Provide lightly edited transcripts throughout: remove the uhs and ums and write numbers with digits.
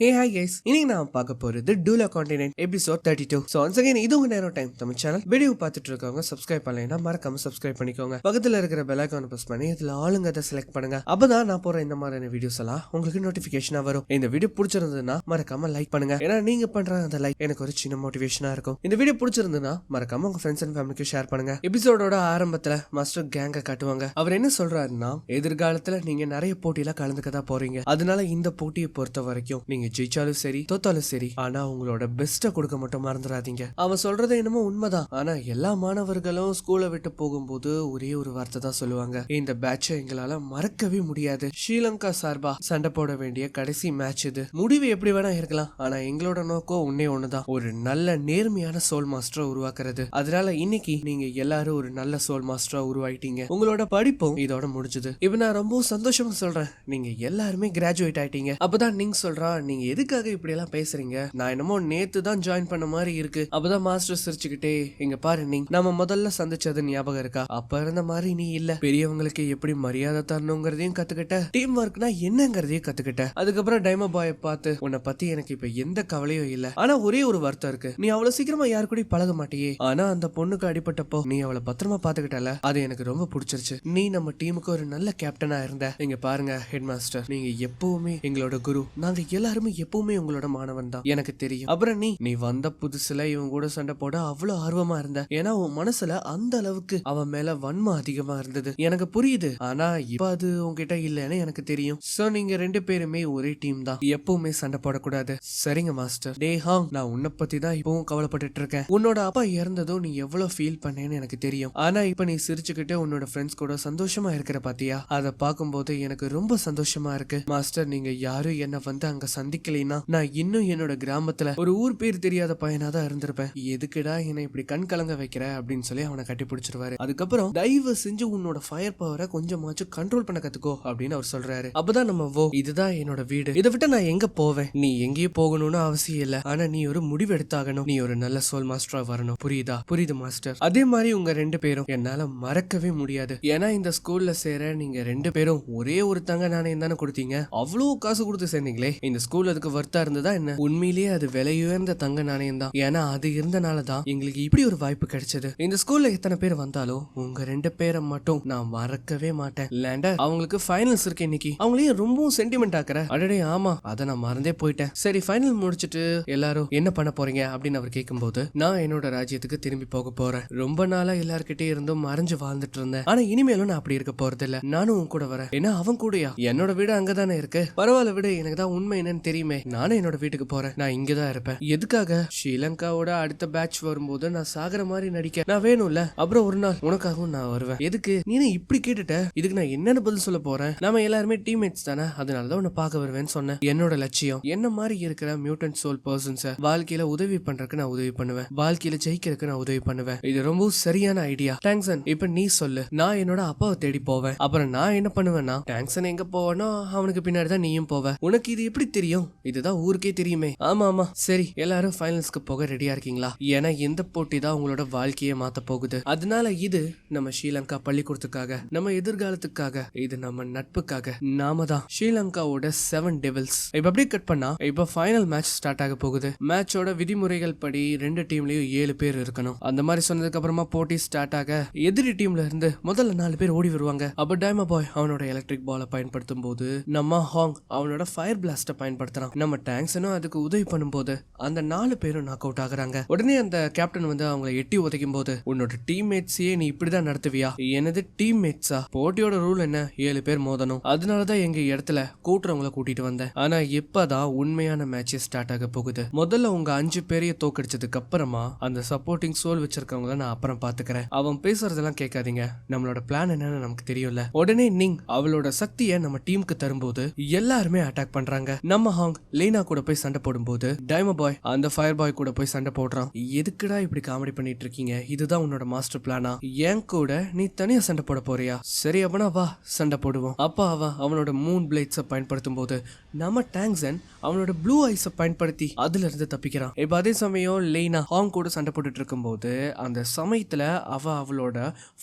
Hey hi guys, இன்னைக்கு நான் பார்க்க போறது டூலா continent episode 32. So once again இது உங்க நேரம் டைம் தமிழ் சேனல். வீடியோ பார்த்துட்டு இருக்கவங்க சப்ஸ்கிரைப் பண்ணலைன்னா மறக்காம சப்ஸ்கிரைப் பண்ணிக்கோங்க. பக்கத்துல இருக்கிற பெல் ஐகானை பிரஸ் பண்ணி இதுல ஆளுங்க அதை செலக்ட் பண்ணுங்க. அப்பதான் நான் போற இந்த மாதிரியான வீடியோஸ் எல்லாம் உங்களுக்கு நோட்டிபிகேஷனா வரும். இந்த வீடியோ பிடிச்சிருந்ததுன்னா மறக்காம லைக் பண்ணுங்க. ஏன்னா நீங்க பண்ற அந்த லைக் எனக்கு ஒரு சின்ன மோட்டிவேஷனா இருக்கும். இந்த வீடியோ பிடிச்சிருந்ததுன்னா மறக்காம உங்க ஃப்ரெண்ட்ஸ் அண்ட் ஃபேமிலிக்கு ஷேர் பண்ணுங்க. எபிசோடோட ஆரம்பத்துல மாஸ்டர் கேங்க காட்டுவாங்க. அவர் என்ன சொல்றாருன்னா, எதிர்காலத்துல நீங்க நிறைய போட்டியில கலந்துக்கதா போறீங்க. அதனால இந்த போட்டியை பொறுத்த வரைக்கும் நீங்க ஜெயிச்சாலும் சரி தோத்தாலும் சரி, ஆனா உங்களோட பெஸ்ட கொடுக்க மட்டும் மறந்துடாதீங்க. அவன் சொல்றது என்னமோ உண்மைதான். ஆனா எல்லா மாணவர்களும் ஸ்கூலை விட்டு போகும்போது ஒரே ஒரு வார்த்தை தான் சொல்லுவாங்க, இந்த பேட்சை எங்களால மறக்கவே முடியாது. ஸ்ரீலங்கா சார்பா சண்டை போட வேண்டிய கடைசி மேட்ச் இது. முடிவு எப்படி வேணா இருக்கலாம், ஆனா எங்களோட நோக்கம் ஒன்னே ஒண்ணுதான், ஒரு நல்ல நேர்மையான சோல் மாஸ்டரை உருவாக்குறது. அதனால இன்னைக்கு நீங்க எல்லாரும் ஒரு நல்ல சோல் மாஸ்டரா உருவாயிட்டீங்க. உங்களோட படிப்பும் இதோட முடிஞ்சது. இப்ப நான் ரொம்ப சந்தோஷமா சொல்றேன், நீங்க எல்லாருமே கிராஜுவேட் ஆயிட்டீங்க. அப்பதான் நீங்க சொல்றா, நீங்க எதுக்காக இப்படி எல்லாம் பேசுறீங்க? நான் என்னமோ நேத்து தான் ஜாயின் பண்ண மாதிரி இருக்கு. அப்பதான் மாஸ்டர் சிரிச்சுக்கிட்டே, இங்க பாரு, நீங்க நம்ம முதல்ல சந்திச்சது ஞாபகம் இருக்கா? அப்ப இருந்த மாதிரி நீ இல்ல. பெரியவங்களுக்கு எப்படி மரியாதை தரணுங்கிறதையும் கத்துக்கிட்ட, டீம் ஒர்க்னா என்னங்கிறதையும் கத்துக்கிட்ட. அதுக்கப்புறம் டைமோ பாய பார்த்து, உன்னை பத்தி எனக்கு இப்ப எந்த கவலையும் இல்ல. ஆனா ஒரே ஒரு வருத்தம் இருக்கு, நீ அவ்வளவு சீக்கிரமா யாரு கூட பழக மாட்டியே. ஆனா அந்த பொண்ணுக்கு அடிபட்டப்போ நீ அவளை பத்திரமா பாத்துக்கிட்டல, அது எனக்கு ரொம்ப பிடிச்சிருச்சு. நீ நம்ம டீமுக்கு ஒரு நல்ல கேப்டனா இருந்த. இங்க பாருங்க ஹெட் மாஸ்டர், நீங்க எப்பவுமே எங்களோட குரு. நாங்க எல்லாருமே எப்பவுமே உங்களோட மாணவன் தான், எனக்கு தெரியும். அப்புறம் நீ வந்த புதுசுல இவன் கூட சண்டை போட அவ்வளவு ஆர்வமா இருந்த. ஏன்னா உன் மனசுல அந்த அளவுக்கு அவன் மேல வன்மம் அதிகமா இருந்தது, எனக்கு புரியுது. ஆனா இப்ப அது உங்ககிட்ட இல்லன்னு எனக்கு தெரியும். சோ நீங்க ரெண்டு பேருமே ஒரே டீம் தான், எப்பவுமே சண்டை போடக்கூடாது. சரிங்க மாஸ்டர். டே ஹாங், நான் உன்னை பத்தி தான் இப்பவும் கவலைப்பட்டு இருக்கேன். உன்னோட அப்பா இறந்ததும் நீ எவ்வளவு ஃபீல் பண்ணேன்னு எனக்கு தெரியும். ஆனா இப்ப நீ சிரிச்சுக்கிட்டு உன்னோட ஃப்ரெண்ட்ஸ் கூட சந்தோஷமா இருக்கிற பாத்தியா? அதை பார்க்கும்போது எனக்கு ரொம்ப சந்தோஷமா இருக்கு. மாஸ்டர், நீங்க யாரும் என்ன வந்து அங்க சந்திக்கலைன்னா நான் இன்னும் என்னோட கிராமத்துல ஒரு ஊர் பேர் தெரியாத பையனா தான் இருந்திருப்பேன். எதுக்குடா என்னை இப்படி கண் கலங்க வைக்கிற அப்படின்னு சொல்லி அவனை கட்டி பிடிச்சிருவாரு. அதுக்கப்புறம் தயவு செஞ்சு உன்னோட ஃபயர் பவரை கொஞ்சமாச்சும் கண்ட்ரோல் பண்ண கத்துக்கோ அப்படின்னு அவர் சொல்றாரு. அப்பதான் நம்ம இதுதான் என்னோட வீடு, இதை விட்டு நான் எங்க போவேன்? நீ எங்கேயும் போகணும்னு அவசியம் இல்ல. ஆனா நீ ஒரு முடிவு எடுத்தாகணும். நீ ஒரு நல்ல சோல் மாஸ்டரா வரணும். புரியுதா? புரியுது மாஸ்டர். அதே மாதிரி உங்க ரெண்டு பேரும் என்னால மறக்கவே முடியாது. ஏன்னா இந்த ஸ்கூல்ல சேர நீங்க ரெண்டு பேரும் ஒரே ஒரு தங்க நாணயம் தானே கொடுத்தீங்க. அவ்வளவு காசு கொடுத்து சேர்ந்தீங்களே. இந்த ஸ்கூல் அதுக்கு வர்த்தா இருந்ததா என்ன? உண்மையிலேயே அது விலையுயர்ந்த தங்க நாணயம் தான். ஏன்னா அது இருந்தனாலதான் எங்களுக்கு இப்படி ஒரு வாய்ப்பு கிடைச்சது. இந்த ஸ்கூல்ல எத்தனை பேர் வந்தாலும் உங்க ரெண்டு பேரை மட்டும் நான் மறக்கவே மாட்டேன். லேண்டர், அவங்களுக்கு ஃபைனல்ஸ் இருக்கு இன்னைக்கு. அவங்களையும் ரொம்பவும் சென்டிமெண்ட் ஆக்குற. அடடே ஆமா, அதை நான் மறந்தே போயிட்டேன். சரி, ஃபைனல் முடிச்சிட்டு எல்லாரும் என்ன பண்ண போறீங்க அப்படின்னு அவர் கேட்கும்போது, நான் என்னோட ராஜ்யத்துக்கு திரும்பி போக போறேன். ரொம்ப நாளா எல்லார்கிட்டே இருந்தும் மறைஞ்சு வாழ்ந்துட்டு இருந்தேன். ஆனா இனிமேலும் நான் அப்படி இருக்க போறது இல்ல. நானும் உன் கூட வரேன். ஏன்னா அவன் கூடயா? என்னோட வீடு அங்கதானே இருக்கு. பரவாயில்ல விடு, எனக்கு தான் உண்மை என்னன்னு தெரியுமே. நானும் என்னோட வீட்டுக்கு போறேன். நான் இங்கதான் இருப்பேன். எதுக்காக? ஸ்ரீலங்காவோட அடுத்த பேட்ச் வரும்போது நான் சாகர மாதிரி நடிக்க நான் வேணும்ல. அப்புறம் ஒரு நாள் உனக்காகவும் நான் வருவேன். எதுக்கு? நீ இப்படி கேட்டுட்ட, இதுக்கு நான் என்னன்னு பதில் சொல்ல போறேன்? நாம எல்லாருமே டீம்மேட்ஸ் தானே, அதனாலதான் உன்னை பார்க்க வருவேன்னு சொன்னேன். என்னோட லட்சியம் என்ன மாதிரி இருக்கிற மியூட்டன்ட் சோல் பர்சன்ஸை வாழ்க்கையில உதவி பண்றதுக்கு நான் உதவி பண்ணுவேன். வாழ்க்கையில ஜெயிக்கிறதுக்கு நான் உதவி பண்ணுவேன். இது ரொம்ப சரியான ஐடியா. டாங்ஸன், இப்ப நீ சொல்லு. நான் என்னோட அப்பாவை தேடி போவேன். அப்புறம் நான் என்ன பண்ணுவேன்னா, டாங்ஸன் எங்க போவேனோ அவனுக்கு பின்னாடி தான் நீயும் போவ. உனக்கு இது எப்படி தெரியும்? இதுதான் ஊருக்கே தெரியுமே. ஆமா ஆமா, சரி, எல்லாரும் ஃபைனல்ஸ்க்கு போக ரெடியா இருக்கீங்களா? ஏன்னா இந்த போட்டி தான் உங்களோட வாழ்க்கையை மாத்த போகுது. அதனால இது நம்ம ஸ்ரீலங்கா பள்ளிக்கூடத்துக்காக, நம்ம எதிர்காலத்துக்காக, இது நம்ம நட்புக்காக. நாம தான் ஸ்ரீலங்காவோட 7 டெவில்ஸ். இப்ப அப்படியே கட் பண்ணா இப்ப ஃபைனல் மேட்ச் ஸ்டார்ட் ஆக போகுது. மேட்சோட விதிமுறைகள் படி ரெண்டு டீம்லயும் 7 பேர் இருக்கணும். அந்த மாதிரி சொன்னதுக்கு அப்புறமா போட்டி ஸ்டார்ட் ஆக எதிரி டீம்ல இருந்து முதல்ல 4 பேர் ஓடி வருவாங்க. அப்ப டைமோ பாய் அவனோட எலக்ட்ரிக் பாலை பயன்படுத்தும் போது, நம்ம ஹாங் அவனோட ஃபயர் பிளாஸ்ட பயன்படுத்துறான். நம்ம டாங்ஸனும் அதுக்கு உதவி பண்ணும்போது அந்த 4 பேரும் நாக் அவுட் ஆகுறாங்க. உடனே அந்த கேப்டன் வந்து அவங்களை எட்டி உதைக்கும் போது, உன்னோட டீம்மேட்ஸையே நீ இப்படிதான் நடத்துவியா? எனது டீம்மேட்ஸா? போட்டியோட ரூல் என்ன? 7 பேர் மோதணும். அதனாலதான் எங்க இடத்துல கூட்டுறவங்களை கூட்டிட்டு வந்தேன். ஆனா இப்பதான் உண்மையான மேட்ச் ஸ்டார்ட் ஆக போகுது. முதல்ல உங்க 5 பேரைய தோக்கடிச்சதுக்கு அப்புறமா அந்த சப்போர்ட்டிங் சோல் வச்சிருக்கவங்கள நான் அப்புறம் பாத்துக்கிறேன். அவன் பேசுறதெல்லாம் கேட்காதீங்க. நம்மளோட பிளான் என்னன்னு நமக்கு தெரியும்ல. உடனே நீங் அவளோட சக்தியை நம்ம டீமுக்கு தரும்போது எல்லாருமே அட்டாக் பண்றாங்க. நம்ம ஹாங் லேனா கூட போய் சண்டை போடும்போது டைமோ பாய் அந்த ஃபயர் பாய் கூட போய் சண்டை போடுறான். எதுக்குடா இப்படி காமெடி பண்ணிட்டு இருக்கீங்க? இதுதான் உன்னோட மாஸ்டர் பிளானா? என் கூட நீ தனியா சண்டை போட போறியா? சரி, அப்பனா வா சண்டை போடுவோம். அப்பா அவனோட மூன் பிளேட்ஸை பயன்படுத்தும் போது நம்ம டாங்ஸன் அவனோட ப்ளூ ஐஸை பயன்படுத்தி அதுல இருந்து தப்பிக்கிறான். இப்ப அதே சமயம் லேனா ஹாங் கூட சண்டை போட்டுட்டு இருக்கும் போது அந்த சமயத்துல அவளோட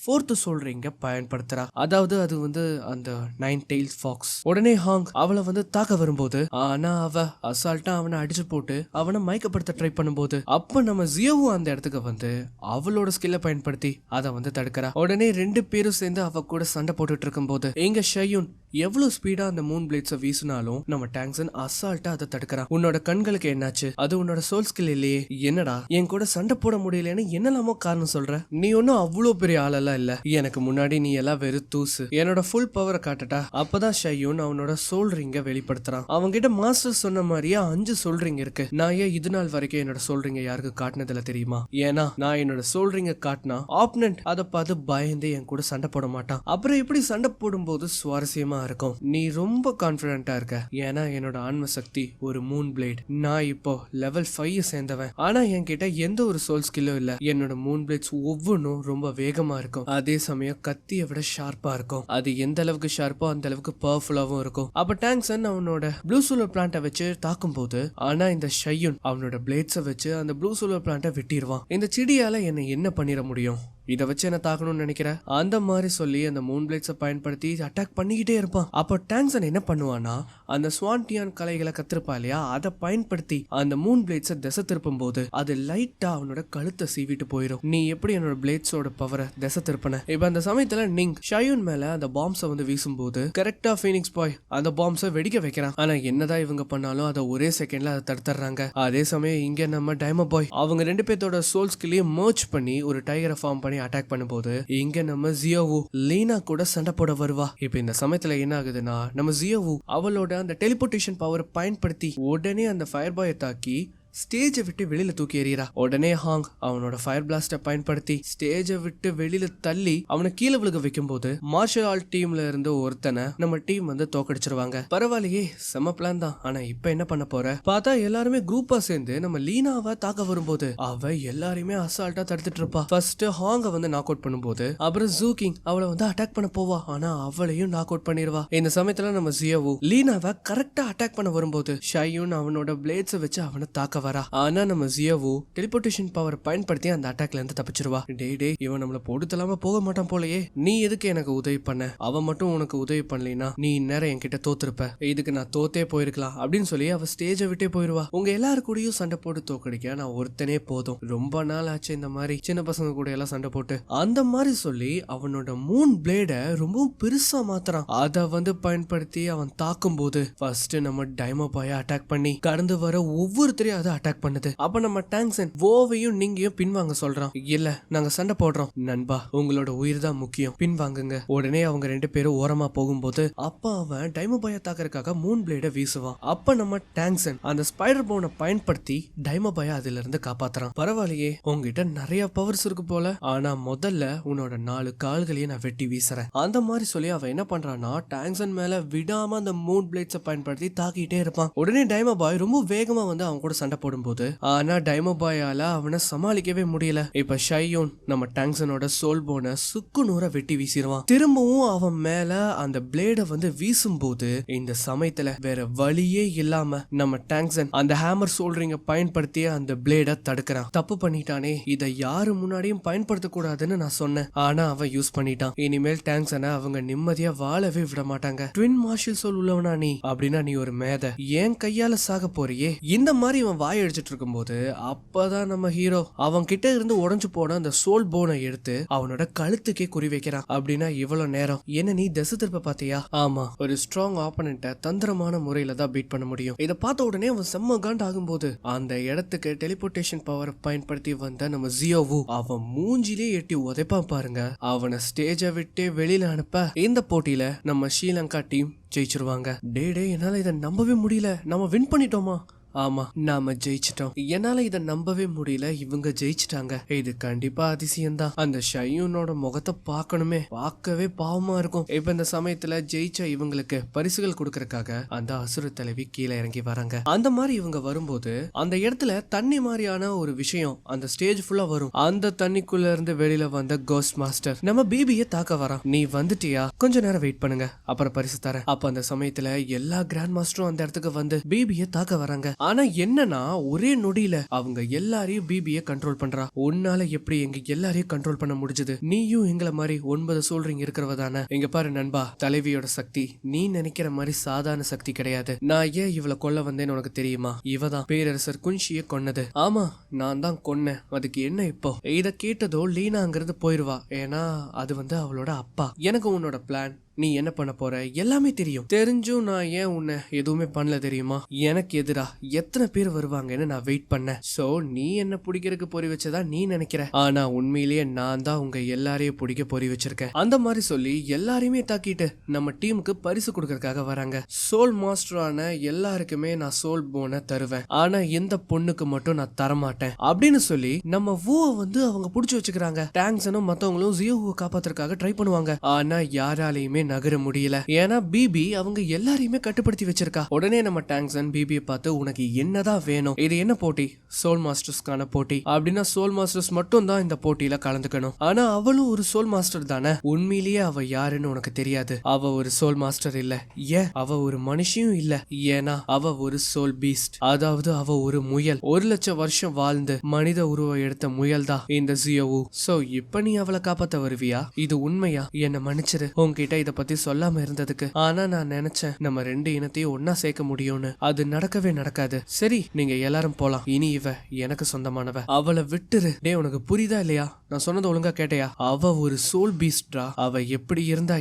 4th சோல் ரிங்கை பயன்படுத்துறா. அதாவது அது வந்து அந்த 9 டெய்ல்ஸ் ஃபாக்ஸ். உடனே ஹாங் அவளை வந்து தாக்க வரும்போது, ஆனா ஆனா அவ அசால்ட்டா அவனை அடிச்சு போட்டு அவனை மயக்கப்படுத்த ட்ரை பண்ணும்போது அப்ப நம்ம ஜியோவும் அந்த இடத்துக்கு வந்து அவளோட ஸ்கில்ல பயன்படுத்தி அதை வந்து தடுக்கிறா. உடனே 2 பேரும் சேர்ந்து அவ கூட சண்டை போட்டுட்டு இருக்கும் போது எங்க ஷையுன் எவ்வளவு ஸ்பீடா அந்த மூன் பிளேட்ஸ வீசினாலும் நம்ம டாங்ஸன் அசால்ட்டா அதை தடுக்கிறான். உன்னோட கண்களுக்கு என்னாச்சு? அது உன்னோட சோல் ஸ்கில் இல்லையே, என்னடா என் கூட சண்டை போட முடியலன்னு என்னெல்லாமோ காரணம் சொல்ற? நீ ஒன்னும் அவ்வளவு பெரிய ஆளெல்லாம் இல்ல, எனக்கு முன்னாடி நீ எல்லாம் வெறும் தூசு. என்னோட ஃபுல் பவரை காட்டட்டா? அப்பதான் ஷையுன் அவனோட சோல் ரிங்க வெளிப்படுத்துறான். அவங்கிட்ட மாஸ்டர் சொன்ன மாதிரியே 5 சோல் ரிங் இருக்கு. நான் ஏன் இது நாள் வரைக்கும் என்னோட சோல் ரிங்க யாருக்கு காட்டினதில்ல தெரியுமா? ஏன்னா நான் என்னோட சோல் ரிங்க காட்டினா ஆப்னன்ட் அதை பார்த்து பயந்து என் கூட சண்டை போட மாட்டான். அப்புறம் எப்படி சண்டை போடும்போது சுவாரஸ்யமா இருக்கும். நீ ரொம்ப கான்பிடண்டா இருக்க, ஏன்னா என்னோட ஆன்ம சக்தி ஒரு மூன் பிளேட். நான் இப்போ லெவல் 5 சேர்ந்தவன். ஆனா என்கிட்ட எந்த ஒரு சோல் ஸ்கில்லும் இல்ல. என்னோட மூன் பிளேட்ஸ் ஒவ்வொன்றும் ரொம்ப வேகமா இருக்கும், அதே சமயம் கத்தியை விட ஷார்ப்பா இருக்கும். அது எந்த அளவுக்கு ஷார்ப்போ அந்த அளவுக்கு பவர்ஃபுல்லாவும் இருக்கும். அப்ப டாங்ஸன் அவனோட ப்ளூ சோலர் பிளான்ட்டை வச்சு தாக்கும் போது ஆனா இந்த ஷையுன் அவனோட பிளேட்ஸை வச்சு அந்த ப்ளூ சோலர் பிளான்ட்டை வெட்டிடுவான். இந்த செடியால என்ன என்ன பண்ணிட முடியும்? இதை வச்சு என்ன தாக்கணும்னு நினைக்கிறேன் அந்த மாதிரி சொல்லி அந்த மூன் பிளேட்ஸை பயன்படுத்தி அட்டாக் பண்ணிக்கிட்டே இருப்பான். அப்போ டாங்ஸன் என்ன பண்ணுவானா, அந்த ஸ்வான்டியான் கலைகளை கத்திருப்பா இல்லையா, அதை பயன்படுத்தி அந்த மூன் பிளேட்ஸை திசை திருப்பும் போது அது லைட்டா அவனோட கழுத்தை சீவிட்டு போயிடும். நீ எப்படி என்னோட பிளேட்ஸோட பவரை திசை திருப்பின? இப்ப அந்த சமயத்துல நிங் ஷையுன் மேல அந்த பாம்ஸை வந்து வீசும்போது கரெக்டா ஃபீனிக்ஸ் பாய் அந்த பாம்ஸை வெடிக்க வைக்கிறான். ஆனா என்னதான் இவங்க பண்ணாலும் அதை ஒரே செகண்ட்ல அதை தடுத்துறாங்க. அதே சமயம் இங்க நம்ம டைமோ பாய் அவங்க 2 பேர்த்தோட சோல் ஸ்கில்லையும் மர்ஜ் பண்ணி ஒரு டைகரை ஃபார்ம் பண்ணி அட்டாக் பண்ணும்போது இங்க நம்ம ஜியோவு லீனா கூட சண்டை போட வருவா. இப்ப இந்த சமயத்துல என்ன ஆகுதுன்னா, நம்ம ஜியோவு அவளோட அந்த டெலிபோர்டேஷன் பவர் பயன்படுத்தி உடனே அந்த ஃபயர் பாயை தாக்கி ஸ்டேஜை விட்டு வெளியில தூக்கி எறியறா. உடனே ஹாங் அவனோட ஃபயர் பிளாஸ்ட பயன்படுத்தி ஸ்டேஜை விட்டு வெளியில தள்ளி அவனை கீழே விழுக வைக்கும் போது மார்ஷல் ஆர்ட் டீம்ல இருந்து ஒருத்தனை நம்ம டீம் வந்து தோக்கடிச்சிருவாங்க. பரவாயில்லையே, செம பிளான் தான். ஆனா இப்ப என்ன பண்ண போற? பார்த்தா எல்லாருமே குரூப்பா சேர்ந்து நம்ம லீனாவை தாக்க வரும்போது அவ எல்லாரையுமே அசால்ட்டா தடுத்துட்டு இருப்பா. ஃபர்ஸ்ட் ஹாங்க வந்து நாக் அவுட் பண்ணும்போது அப்புறம் ஜூகிங் அவளை வந்து அட்டாக் பண்ண போவா. ஆனா அவளையும் நாக் அவுட் பண்ணிடுவா. இந்த சமயத்துல நம்ம ஜியோவு லீனாவை கரெக்டா அட்டாக் பண்ண வரும்போது ஷையுன் அவனோட பிளேட்ஸை வச்சு அவனை தாக்க வரா. ஆனா நம்ம ஜியோவு டெலிபோர்டேஷன் பவர் பயன்படுத்தி அந்த அட்டாக்ல இருந்து தப்பிச்சிருவா. டே இவன் நம்மள போட்டு தள்ளாம போக மாட்டான் போலயே, நீ எதுக்கு எனக்கு உதவி பண்ண? அவன் மட்டும் உனக்கு உதவி பண்ணலைன்னா நீ இந்நேரம் என்கிட்ட தோத்துருப்ப. இதுக்கு நான் தோத்தே போயிருக்கலாம் அப்படின்னு சொல்லி அவ ஸ்டேஜை விட்டே போயிருவா. உங்க எல்லாரு கூடயும் சண்டை போட்டு தோக்கடிக்க நான் ஒருத்தனே போதும், ரொம்ப நாள் ஆச்சு இந்த மாதிரி சின்ன பசங்க கூட எல்லாம் சண்டை போட்டு அந்த மாதிரி சொல்லி அவனோட மூன் பிளேட ரொம்ப பெருசா மாத்துறான். அதை வந்து பயன்படுத்தி அவன் தாக்கும் போது ஃபர்ஸ்ட் நம்ம டைமோ பாய அட்டாக் பண்ணி கடந்து வர ஒவ்வொருத்தரையும் அதை அட்டாக் பண்ணுது. அப்ப நம்ம டாங்ஸன் ஓவையும் நீங்கையும் பின்வாங்க சொல்றான். இல்ல நாங்க சண்டை போடுறோம் நண்பா, உங்களோட உயிர் தான் முக்கியம், பின்வாங்குங்க. உடனே அவங்க 2 பேரும் ஓரமா போகும்போது அப்ப அவன் டைமோ பாய தாக்கறதுக்காக மூன் பிளேட வீசுவான். அப்ப நம்ம டாங்ஸன் அந்த ஸ்பைடர் போனை பயன்படுத்தி டைமோ பாய அதுல இருந்து காப்பாத்துறான். பரவாயில்லையே, உங்ககிட்ட நிறைய பவர்ஸ் இருக்கு போல, ஆனா முதல்ல உன்னோட 4 கால்களையும் நான் வெட்டி வீசுறேன் அந்த மாதிரி சொல்லி அவன் என்ன பண்றான்னா டாங்ஸன் மேல விடாம அந்த மூன் பிளேட்ஸை பயன்படுத்தி தாக்கிட்டே இருப்பான். உடனே டைமோ பாய் ரொம்ப வேகமா வந்து அவன் கூட சண்டை போடும்போது ஆனா டைமோ பாயால அவனை சமாளிக்கவே முடியல. இப்ப ஷையுன் நம்ம டாங்ஸனோட சோல் போனை சுக்கு நூற வெட்டி வீசிடுவான். திரும்பவும் அவன் மேல அந்த பிளேட வந்து வீசும்போது இந்த சமயத்துல வேற வழியே இல்லாம நம்ம டாங்ஸன் அந்த ஹேமர் சோல் ரிங்க பயன்படுத்தி அந்த பிளேட தடுக்கிறான். தப்பு பண்ணிட்டானே, இதை யாரு முன்னாடியும் பயன்படுத்த கூடாதுன்னு நான் சொன்னேன், ஆனா அவன் யூஸ் பண்ணிட்டான். இனிமேல் டாங்ஸனை அவங்க நிம்மதியா வாழவே விட மாட்டாங்க. ட்வின் மார்ஷல் சோல் உள்ளவனா நீ அப்படின்னா நீ ஒரு மேதை, என் கையால சாக போறியே. இந்த மாதிரி அவன் வாய் அடிச்சிட்டு இருக்கும்போது அப்பதான் நம்ம ஹீரோ அவன் கிட்ட இருந்து உடைஞ்சு போன அந்த சோல் போனை எடுத்து அவனோட கழுத்துக்கே குறி வைக்கிறான். அப்படின்னா இவ்வளவு நேரம் என்ன நீ திசை திருப்ப பாத்தியா? ஆமா, ஒரு ஸ்ட்ராங் ஆப்பனண்ட்டை தந்திரமான முறையில தான் பீட் பண்ண முடியும். இதை பார்த்த உடனே அவன் செம்ம காண்ட் ஆகும்போது அந்த இடத்துக்கு டெலிபோர்டேஷன் பவர் பயன்படுத்தி வந்த நம்ம ஜியோவு அவன் மூஞ்சிலே எட்டி உதைப்பான் பாருங்க. அவனை ஸ்டேஜை விட்டு வெளியில அனுப்ப இந்த போட்டியில நம்ம ஸ்ரீலங்கா டீம் ஜெயிச்சிருவாங்க. டே என்னால இதை நம்பவே முடியல, நம்ம வின் பண்ணிட்டோமா? ஆமா, நாம ஜெயிச்சிட்டோம். என்னால இத நம்பவே முடியல, இவங்க ஜெயிச்சிட்டாங்க. இது கண்டிப்பா அதிசயம்தான். அந்த ஷையுனோட முகத்தை பார்க்கணுமே, பார்க்கவே பாவமா இருக்கும். இப்ப இந்த சமயத்துல ஜெயிச்ச இவங்களுக்கு பரிசுகள் கொடுக்கறதுக்காக அந்த அசுர தலைவி கீழே இறங்கி வராங்க. அந்த மாதிரி இவங்க வரும்போது அந்த இடத்துல தண்ணி மாதிரியான ஒரு விஷயம் அந்த ஸ்டேஜ் ஃபுல்லா வரும். அந்த தண்ணிக்குள்ள இருந்து வெளியில வந்த கோஸ்ட் மாஸ்டர் நம்ம பிபியை தாக்க வரான். நீ வந்துட்டியா? கொஞ்ச நேரம் வெயிட் பண்ணுங்க, அப்புறம் பரிசு தரேன். அப்ப அந்த சமயத்துல எல்லா கிராண்ட் மாஸ்டரும் அந்த இடத்துக்கு வந்து பிபியை தாக்க வராங்க. ஆனா என்னன்னா ஒரே நொடியில அவங்க எல்லாரையும் பிபிய கண்ட்ரோல் பண்றா. உன்னால எப்படி எங்க எல்லாரையும் கண்ட்ரோல் பண்ண முடிஞ்சது? நீயும் எங்களை மாதிரி 9 சோல்ரிங் இருக்கிறவ தானே. எங்க பாரு நண்பா, தலைவியோட சக்தி நீ நினைக்கிற மாதிரி சாதாரண சக்தி கிடையாது. நான் ஏன் இவளை கொல்ல வந்தேன்னு உனக்கு தெரியுமா? இவதான் பேரரசர் குன்ஷிய கொன்னது. ஆமா, நான் தான் கொன்னேன். அதுக்கு என்ன இப்போ? இத கேட்டதோ லீனா அங்கிருந்து போயிருவா. ஏன்னா அது அவளோட அப்பா. எனக்கு உன்னோட பிளான், நீ என்ன பண்ண போற எல்லாமே தெரியும். தெரிஞ்சும் நான் ஏன் உன்னை எதுவுமே பண்ணல தெரியுமா? எனக்கு எதிரா எத்தனை பேர் வருவாங்கன்னு நான் வெயிட் பண்ணேன். சோ நீ என்ன பிடிக்கிறதுக்கு பொறி வச்சதா நீ நினைக்கிற. ஆனா உண்மையிலேயே நான் தான் உங்க எல்லாரையும் பிடிக்க பொறி வச்சிருக்கேன். அந்த மாதிரி சொல்லி எல்லாரையுமே தாக்கிட்டு நம்ம டீமுக்கு பரிசு கொடுக்கறதுக்காக வராங்க. சோல் மாஸ்டரான எல்லாருக்குமே நான் சோல் போனை தருவேன். ஆனா எந்த பொண்ணுக்கு மட்டும் நான் தரமாட்டேன் அப்படின்னு சொல்லி நம்ம வூவை அவங்க புடிச்சு வச்சுக்கிறாங்க. டேங்க்ஸனும் மத்தவங்களும் ஜியோவை காப்பாத்துறதுக்காக ட்ரை பண்ணுவாங்க. ஆனா யாராலையுமே நகர முடியல. ஏன்னா பிபி அவங்க எல்லாரையுமே கட்டுப்படுத்தி வச்சிருக்கா. உடனே நம்ம டேங்க்ஸன் பிபியை பார்த்து, உனக்கு என்னதான் வேணும்? இது என்ன போட்டி? சோல் மாஸ்டர்ஸ்க்கான போட்டி. அப்படின்னா சோல் மாஸ்டர்ஸ் மட்டும் தான் இந்த போட்டியில கலந்துக்கணும். ஆனா அவளும் ஒரு சோல் மாஸ்டர் தானே. உண்மையிலேயே அவ யாருன்னு உனக்கு தெரியாது. அவ ஒரு சோல் மாஸ்டர் இல்ல. ஏன் அவ ஒரு மனுஷியும் இல்ல. ஏன்னா அவ ஒரு சோல் பீஸ்ட். அதாவது அவ ஒரு முயல். 1,00,000 வருஷம் வாழ்ந்து மனித உருவம் எடுத்த முயல் தான் இந்த ஜியோவு. சோ இப்ப நீ அவளை காப்பாத்த வருவியா? இது உண்மையா? என்ன மன்னிச்சிரு உன்கிட்ட இத பத்தி சொல்லாம இருந்ததுக்கு. ஆனா நான் நினைச்சேன் நம்ம 2 இனத்தையும் ஒன்னா சேர்க்க முடியும்னு. அது நடக்கவே நடக்காது. சரி, நீங்க எல்லாரும் போலாம். இனி இவ எனக்கு சொந்தமானவ. அவளை விட்டுரு. டேய், உனக்கு புரியுதா இல்லையா? நான் சொன்னது ஒழுங்கா கேட்டையா? அவ ஒரு சோல் பீஸ்ட்ரா. அவ எப்படி இருந்தா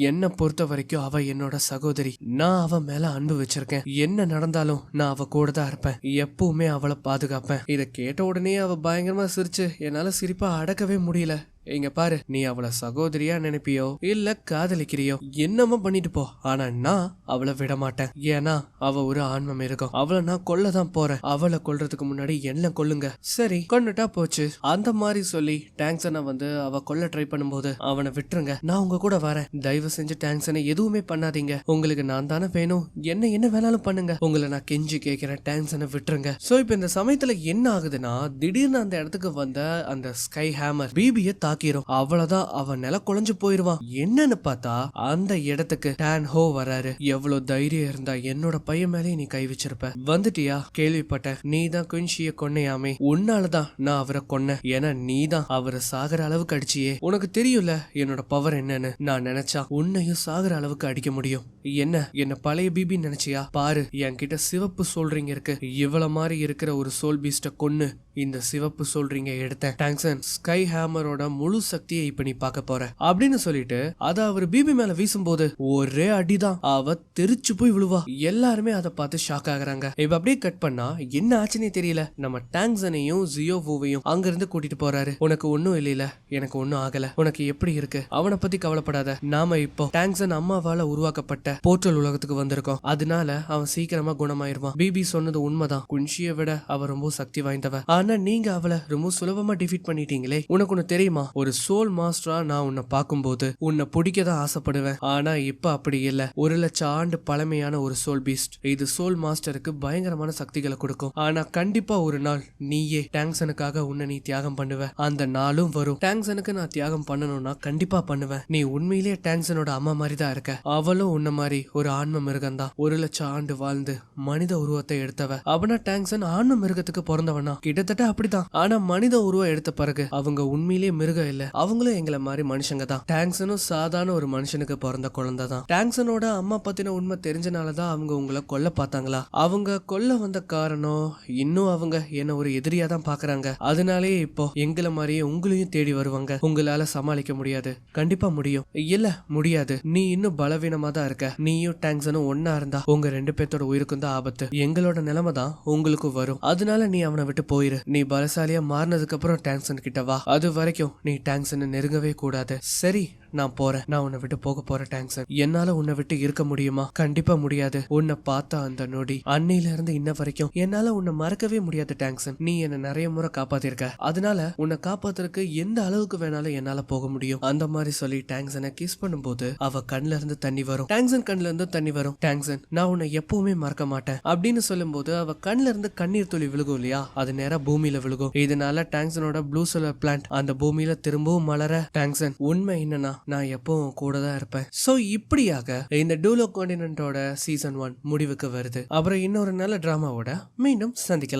என்ன பொறுத்த வரைக்கும் அவ என்னோட சகோதரி. நான் அவ மேல அன்பு வச்சிருக்கேன். என்ன நடந்தாலும் நான் அவ கூட தான் இருப்பேன். எப்பவுமே அவளை பாதுகாப்பேன். இத கேட்ட உடனே அவ பயங்கரமா சிரிச்சு என்னால சிரிப்பா அடக்கவே முடியல. இங்க பாரு, நீ அவளை சகோதரியா நினைப்பியோ இல்ல காதலிக்கிறியோ என்னமோ பண்ணிட்டு போ. ஆனா நான் அவளை விட மாட்டேன். ஏன்னா அவ ஒரு ஆன்மம் இருக்கும். அவளை நான் கொல்லதான் போறேன். அவளை கொல்றதுக்கு முன்னாடி என்ன கொல்லுங்க. சரி, கொண்டுட்டா போச்சு. அந்த மாதிரி சொல்லி டேங்க்ஸனை அவ கொல்ல ட்ரை பண்ணும்போது, அவனை விட்டுருங்க, நான் உங்க கூட வரேன். தயவு செஞ்சு டேங்க்ஸனை எதுவுமே பண்ணாதீங்க. உங்களுக்கு நான் தானே வேணும். என்ன வேணாலும் பண்ணுங்க. உங்களை நான் கெஞ்சி கேட்கிறேன். டேங்க்ஸனை விட்டுருங்க. சோ இப்ப இந்த சமயத்துல என்ன ஆகுதுன்னா, திடீர்னு அந்த இடத்துக்கு வந்த அந்த ஸ்கை ஹேமர் பிபியை அவ்வளவுதான், அவன் நில குழஞ்சு போயிருவான். என்னன்னு பார்த்தா அந்த இடத்துக்கு டான் ஹோ வராரு. எவ்வளவு தைரியம் இருந்தா என்னோட பையன் மேலே நீ கை வச்சிருப்ப. வந்துட்டியா? கேள்விப்பட்ட நீ தான் குன்ஷிய கொன்னையாமே. உன்னாலதான் நான் அவரை கொன்னேன். ஏன்னா நீ தான் அவரை சாகர அளவுக்கு அடிச்சியே. உனக்கு தெரியும்ல என்னோட பவர் என்னன்னு. நான் நினைச்சா உன்னையும் சாகர அளவுக்கு அடிக்க முடியும். என்ன பழைய பிபி நினைச்சியா? பாரு, என்கிட்ட சிவப்பு சோல்ரிங் இருக்கு. இவ்வளவு மாதிரி இருக்கிற ஒரு சோல் பீஸ்ட கொன்னு இந்த சிவப்பு சோல்ரிங்க எடுத்தேன். டேங்க்ஸன், ஸ்கை ஹேமரோட முழு சக்தியை இப்ப நீ பார்க்க போற அப்படின்னு சொல்லிட்டு அத அவர் பிபி மேல வீசும்போது ஒரே அடிதான். அவ தெரிச்சு போய் விழுவா. எல்லாருமே அதை பார்த்து ஷாக் ஆகுறாங்க. இப்ப அப்படியே கட் பண்ணா என்ன ஆச்சுன்னே தெரியல. நம்ம டேங்க்ஸனையும் ஜியோவோவையும் அங்க இருந்து கூட்டிட்டு போறாரு. உனக்கு ஒன்னும் இல்ல, எனக்கு ஒன்னும் ஆகல. உனக்கு எப்படி இருக்கு? அவனை பத்தி கவலைப்படாத. நாம இப்போ டேங்க்ஸன் அம்மாவால உருவாக்கப்பட்ட போர்ட்டல் உலகத்துக்கு வந்திருக்கோம். அதனால அவன் சீக்கிரமா குணமாயிருவான். பிபி சொன்னது உண்மைதான். குன்ஷியை விட அவ ரொம்ப சக்தி வாய்ந்தவ. ஆனா நீங்க அவளை ரொம்ப சுலபமா டிஃபீட் பண்ணிட்டீங்களே. உனக்கு ஒண்ணு தெரியுமா? ஒரு சோல் மாஸ்டரா நான் உன்னை பார்க்கும்போது உன்னை பிடிக்கதான் ஆசைப்படுவேன். ஆனா இப்ப அப்படி இல்ல. 1,00,000 ஆண்டு பழமையான ஒரு சோல் பீஸ்ட். இது சோல் மாஸ்டருக்கு பயங்கரமான சக்திகளை கொடுக்கும். ஆனா கண்டிப்பா ஒரு நாள் நீயே டேங்க்ஸனுக்காக உன்னை நீ தியாகம் பண்ணுவ. அந்த நாளும் வரும். டேங்க்ஸனுக்கு நான் தியாகம் பண்ணணும்னா கண்டிப்பா பண்ணுவேன். நீ உண்மையிலேயே டேங்க்ஸனோட அம்மா மாதிரி தான் இருக்க. அவளும் உன்ன மாதிரி ஒரு ஆன்ம மிருகம் தான். 1,00,000 ஆண்டு வாழ்ந்து மனித உருவத்தை எடுத்தவ. அவனா டேங்க்ஸன் ஆன்ம மிருகத்துக்கு பிறந்தவனா? கிட்டத்தட்ட அப்படிதான். ஆனா மனித உருவம் எடுத்த பிறகு அவங்க உண்மையிலேயே மிருகம் இல்ல. அவங்களும் எங்களை மாதிரி மனுஷங்க தான். டேங்க்ஸனும் சாதாரண ஒரு மனுஷனுக்கு பிறந்த குழந்தை தான். டேங்க்ஸனோட அம்மா பத்தின உண்மை தெரிஞ்சனாலதான் அவங்க உங்களை கொல்ல பார்த்தாங்களா? அவங்க கொல்ல வந்த காரணம் இன்னும் அவங்க என்ன ஒரு எதிரியா தான் பாக்குறாங்க. அதனாலேயே இப்போ எங்களை மாதிரியே உங்களையும் தேடி வருவாங்க. உங்களால சமாளிக்க முடியாது. கண்டிப்பா முடியும். இல்ல முடியாது. நீ இன்னும் பலவீனமா தான் இருக்க. நீயும் டேங்க்ஸனும் ஒன்னா இருந்தா உங்க 2 பேர்த்தோட உயிருக்கும் தான் ஆபத்து. எங்களோட நிலைமை தான் உங்களுக்கும் வரும். அதனால நீ அவனை விட்டு போயிரு. நீ பலசாலியா மாறினதுக்கு அப்புறம் டேங்க்ஸன் கிட்ட வா. அது வரைக்கும் நீ டேங்க்ஸனை நெருங்கவே கூடாது. சரி, நான் போறேன். நான் உன்னை விட்டு போக போறேன் டேங்க்ஸன். என்னால உன்னை விட்டு இருக்க முடியுமா? கண்டிப்பா முடியாது. உன்னை பார்த்த அந்த நொடி அன்னையில இருந்து இன்ன வரைக்கும் என்னால உன்னை மறக்கவே முடியாது டேங்க்ஸன். நீ என்ன நிறைய முறை காப்பாத்திருக்க. அதனால உன்னை காப்பாத்துறதுக்கு எந்த அளவுக்கு வேணாலும் என்னால போக முடியும். அந்த மாதிரி சொல்லி டேங்க்ஸனை கிஸ் பண்ணும்போது அவ கண்ணுல இருந்து தண்ணி வரும். டேங்க்ஸன் கண்ணுல இருந்து தண்ணி வரும். டேங்க்ஸன், நான் உன்னை எப்பவுமே மறக்க மாட்டேன் அப்படின்னு சொல்லும் போது அவ கண்ணுல இருந்து கண்ணீர் துளி விழுகும் இல்லையா? அது நேரா பூமியில விழுகும். இதனால டேங்க்ஸனோட ப்ளூ சோலர் பிளான்ட் அந்த பூமியில திரும்பவும் மலர. டேங்க்ஸன், உண்மை என்னன்னா நான் எப்பவும் கூட தான் இருப்பேன். சோ இப்படியாக இந்த டூலோ கான்டினென்ட்டோட சீசன் 1 முடிவுக்கு வருது. அப்புறம் இன்னொரு நல்ல டிராமாவோட மீண்டும் சந்திக்கலாம்.